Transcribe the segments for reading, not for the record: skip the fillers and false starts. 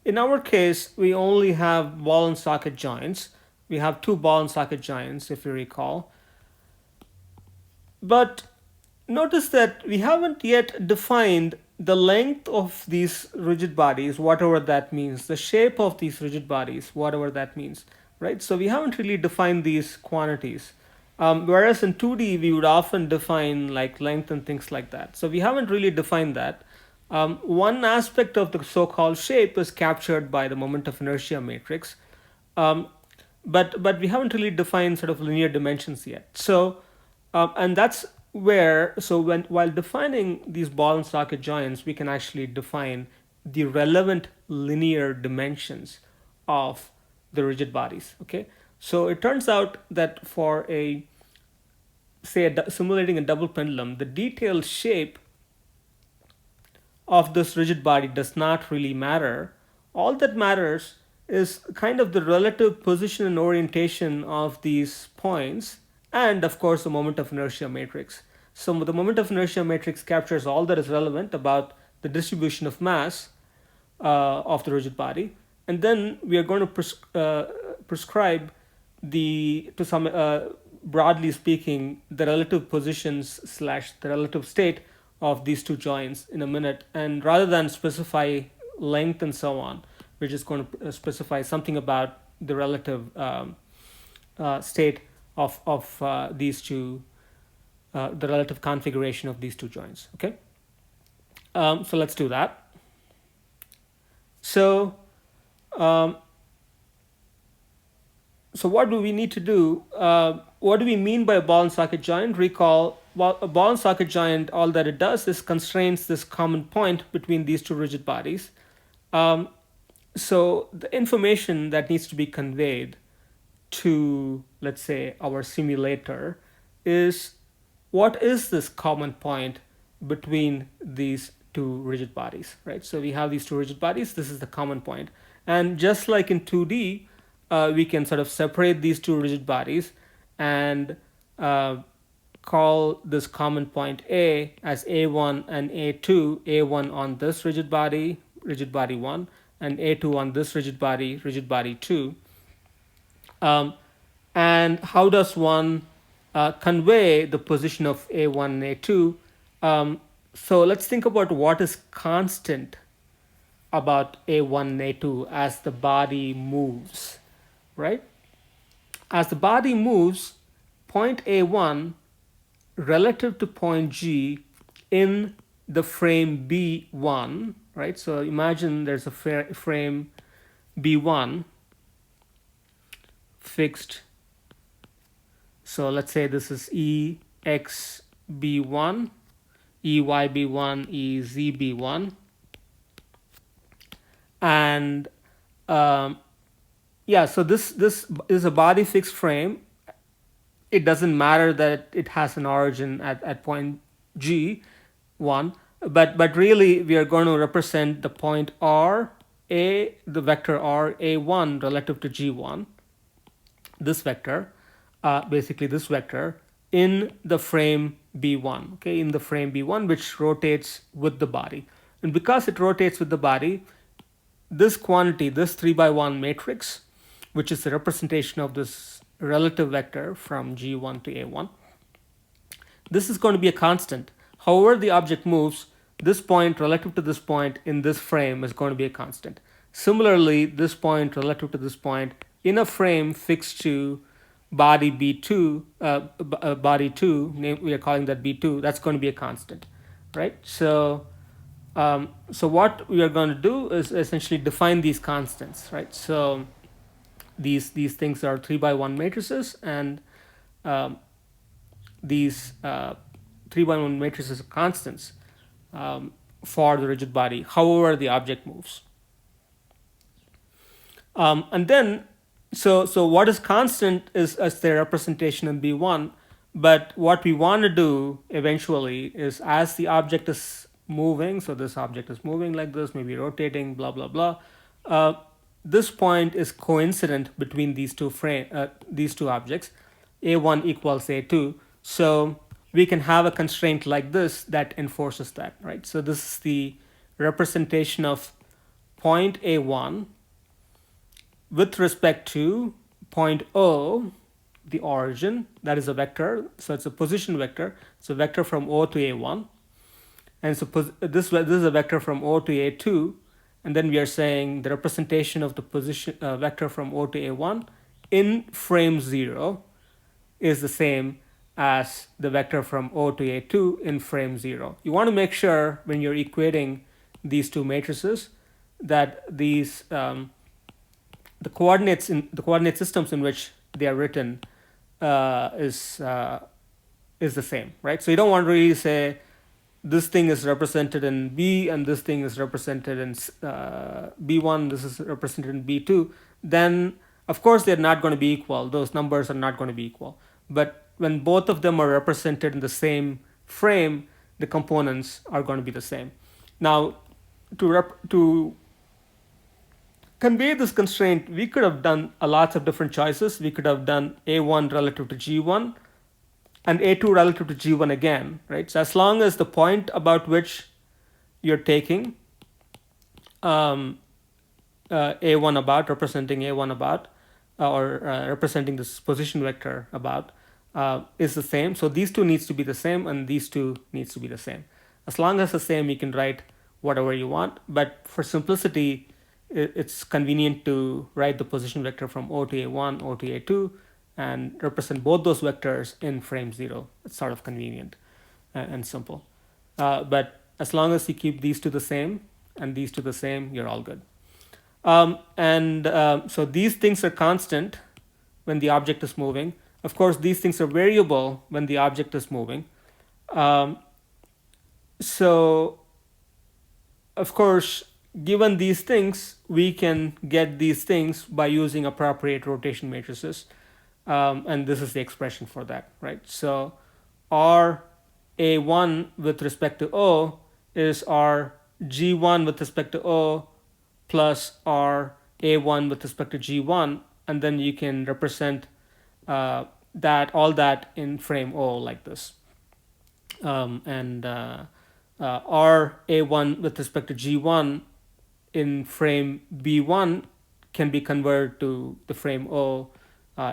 in our case, we only have ball and socket joints. We have two ball and socket joints, if you recall. But notice that we haven't yet defined the length of these rigid bodies, whatever that means, the shape of these rigid bodies, whatever that means, right? So we haven't really defined these quantities. Whereas in 2D, we would often define like length and things like that. So we haven't really defined that. One aspect of the so-called shape is captured by the moment of inertia matrix, um, but we haven't really defined sort of linear dimensions yet. So and that's where, so when while defining these ball and socket joints, we can actually define the relevant linear dimensions of the rigid bodies. Okay, so it turns out that for a, say, simulating a double pendulum, the detailed shape of this rigid body does not really matter. All that matters is kind of the relative position and orientation of these points, and of course the moment of inertia matrix. So the moment of inertia matrix captures all that is relevant about the distribution of mass of the rigid body, and then we are going to prescribe the, to some broadly speaking, the relative positions slash the relative state of these two joints in a minute. And rather than specify length and so on, we're just going to specify something about the relative state of these two, the relative configuration of these two joints. Okay, so let's do that. So so what do we need to do? What do we mean by a ball and socket joint? Recall, well, a ball and socket joint, all that it does is constrains this common point between these two rigid bodies. So the information that needs to be conveyed to, let's say, our simulator is, what is this common point between these two rigid bodies, right? So we have these two rigid bodies, this is the common point. And just like in 2D, we can sort of separate these two rigid bodies and call this common point A as A1 and A2, A1 on this rigid body 1, and A2 on this rigid body 2. And how does one convey the position of A1 and A2? So let's think about what is constant about A1 and A2 as the body moves, right? As the body moves, point A1 relative to point G in the frame B1, right? So imagine there's a frame B1 fixed. So let's say this is EXB1, EYB1, EZB1. And yeah, so this is a body fixed frame. It doesn't matter that it has an origin at point G1, but really we are going to represent the point R, the vector R, A1 relative to G1, this vector, basically this vector, in the frame B1, okay, in the frame B1, which rotates with the body. And because it rotates with the body, this quantity, this 3x1 matrix, which is the representation of this relative vector from G1 to A1, this is going to be a constant. However the object moves, this point relative to this point in this frame is going to be a constant. Similarly, this point relative to this point in a frame fixed to body B2, body 2, we are calling that B2, that's going to be a constant, right? So so what we are going to do is essentially define these constants, right? So these things are 3x1 matrices, and these 3x1 matrices are constants for the rigid body, however the object moves. And then, so what is constant is as their representation in B1, but what we want to do eventually is, as the object is moving, so this object is moving like this, maybe rotating, blah blah blah, this point is coincident between these two objects, A1 equals A2. So we can have a constraint like this that enforces that, right? So this is the representation of point A1 with respect to point O, the origin, that is a vector, so it's a position vector. It's a vector from O to A1, and so this is a vector from O to A2, and then we are saying the representation of the position vector from O to A1 in frame 0 is the same as the vector from O to A2 in frame 0. You want to make sure when you're equating these two matrices that these the coordinate systems in which they are written is the same, right? So you don't want to really say this thing is represented in B and this thing is represented in B1, this is represented in B2. Then of course they're not going to be equal. Those numbers are not going to be equal. But when both of them are represented in the same frame, the components are going to be the same. Now, to convey this constraint, we could have done lots of different choices. We could have done A1 relative to G1 and A2 relative to G1 again, right? So as long as the point about which you're taking A1 about, representing A1 about, or representing this position vector about, is the same. So these two needs to be the same and these two needs to be the same. As long as the same, you can write whatever you want. But for simplicity, it's convenient to write the position vector from O to A1, O to A2, and represent both those vectors in frame 0. It's sort of convenient and simple. But as long as you keep these two the same and these two the same, you're all good. So these things are constant when the object is moving. Of course, these things are variable when the object is moving. So, of course, given these things, we can get these things by using appropriate rotation matrices. And this is the expression for that, right? So R A1 with respect to O is R G1 with respect to O plus R A1 with respect to G1, and then you can represent all that in frame O like this. R A1 with respect to G1 in frame B1 can be converted to the frame O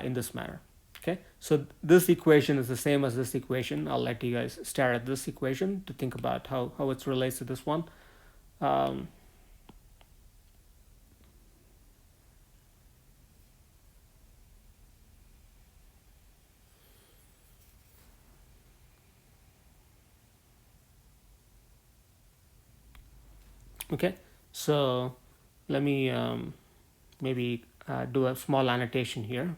in this manner. Okay, so this equation is the same as this equation. I'll let you guys stare at this equation to think about how it relates to this one. Okay, so let me maybe do a small annotation here.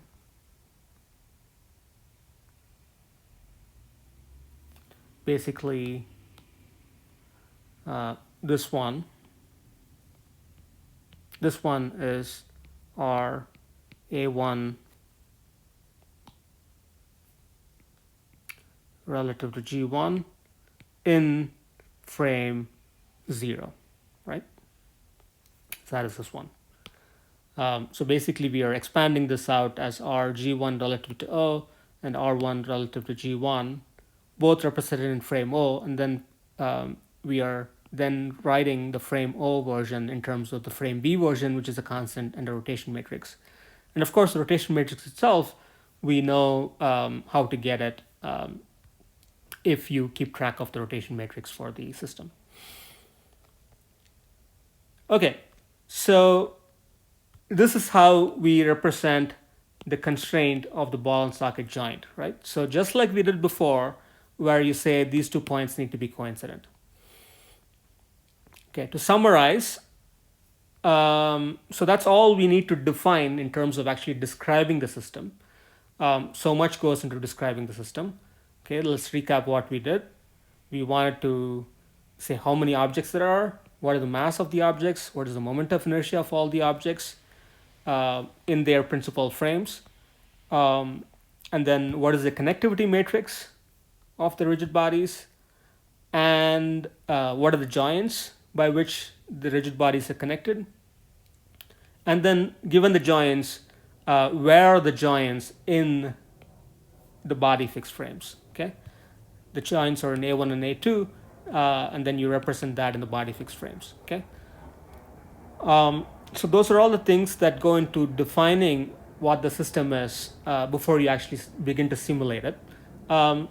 Basically, this one is R A1 relative to G1 in frame 0, right? So that is this one. So basically we are expanding this out as R G1 relative to O and R1 relative to G1, both represented in frame O, and then we are then writing the frame O version in terms of the frame B version, which is a constant and a rotation matrix. And of course, the rotation matrix itself, we know how to get it if you keep track of the rotation matrix for the system. Okay, so this is how we represent the constraint of the ball and socket joint, right? So just like we did before, where you say these 2 points need to be coincident. Okay, to summarize, so that's all we need to define in terms of actually describing the system. So much goes into describing the system. Okay, let's recap what we did. We wanted to say how many objects there are, what is the mass of the objects, what is the moment of inertia of all the objects in their principal frames, and then what is the connectivity matrix of the rigid bodies, and what are the joints by which the rigid bodies are connected, and then given the joints, where are the joints in the body fixed frames. Okay, the joints are in A1 and A2, and then you represent that in the body fixed frames. Okay, So those are all the things that go into defining what the system is before you actually begin to simulate it. Um,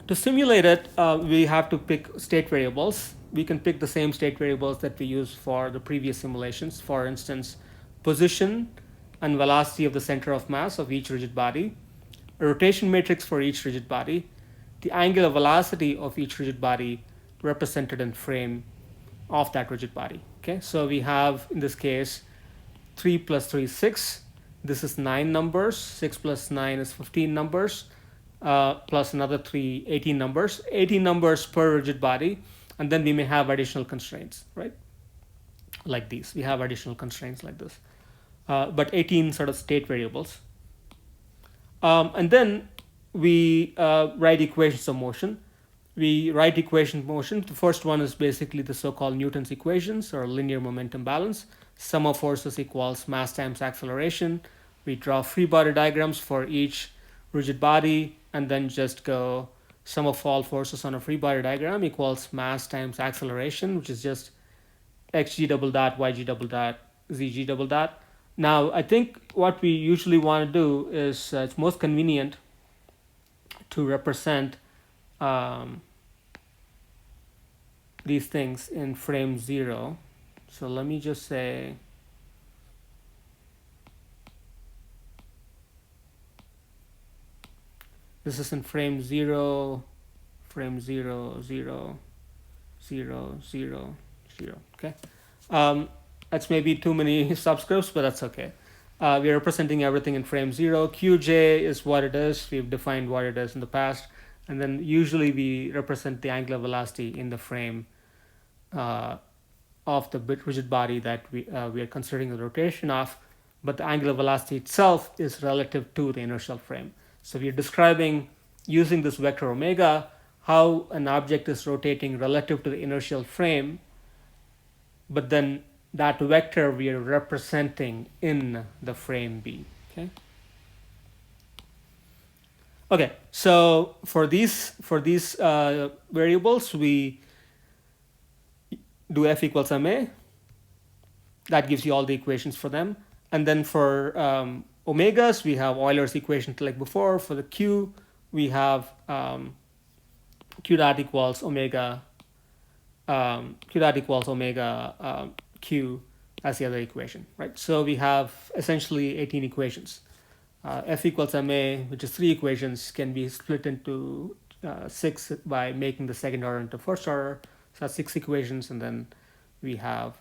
to simulate it, we have to pick state variables. We can pick the same state variables that we used for the previous simulations. For instance, position and velocity of the center of mass of each rigid body, a rotation matrix for each rigid body, the angular velocity of each rigid body represented in frame of that rigid body. Okay, so we have in this case 3 plus 3 is 6. This is 9 numbers. 6 plus 9 is 15 numbers. Plus another 3, 18 numbers. 18 numbers per rigid body. And then we may have additional constraints, right? Like these. We have additional constraints like this. But 18 sort of state variables. And then we write equations of motion. We write equation of motion. The first one is basically the so-called Newton's equations or linear momentum balance. Sum of forces equals mass times acceleration. We draw free body diagrams for each rigid body and then just go sum of all forces on a free body diagram equals mass times acceleration, which is just xg double dot, yg double dot, zg double dot. Now, I think what we usually want to do is it's most convenient to represent these things in frame 0. So let me just say this is in frame 0, frame 0, 0, 0, 0, 0. Okay. That's maybe too many subscripts, but that's okay. We are representing everything in frame 0. Qj is what it is. We've defined what it is in the past. And then usually we represent the angular velocity in the frame of the rigid body that we are considering the rotation of, but the angular velocity itself is relative to the inertial frame. So we are describing, using this vector omega, how an object is rotating relative to the inertial frame, but then that vector we are representing in the frame B. Okay. Okay. So for these variables, we do f equals ma. That gives you all the equations for them. And then for omegas, we have Euler's equation like before. For the q, we have q dot equals omega q as the other equation, right? So we have essentially 18 equations. F equals ma, which is 3 equations, can be split into 6 by making the second order into first order. So that's 6 equations, and then we have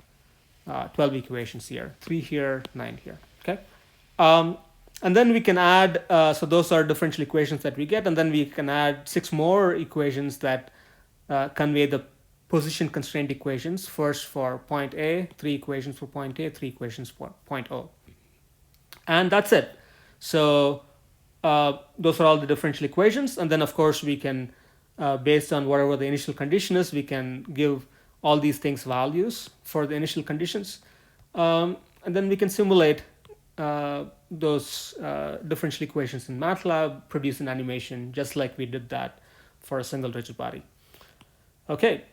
12 equations here, 3 here, 9 here. Okay, and then we can add. So those are differential equations that we get, and then we can add 6 more equations that convey the position constraint equations. First for point A, 3 equations for point A, 3 equations for point O, and that's it. So those are all the differential equations, and then of course we can, based on whatever the initial condition is, we can give all these things values for the initial conditions, and then we can simulate those differential equations in MATLAB, produce an animation just like we did that for a single rigid body. Okay,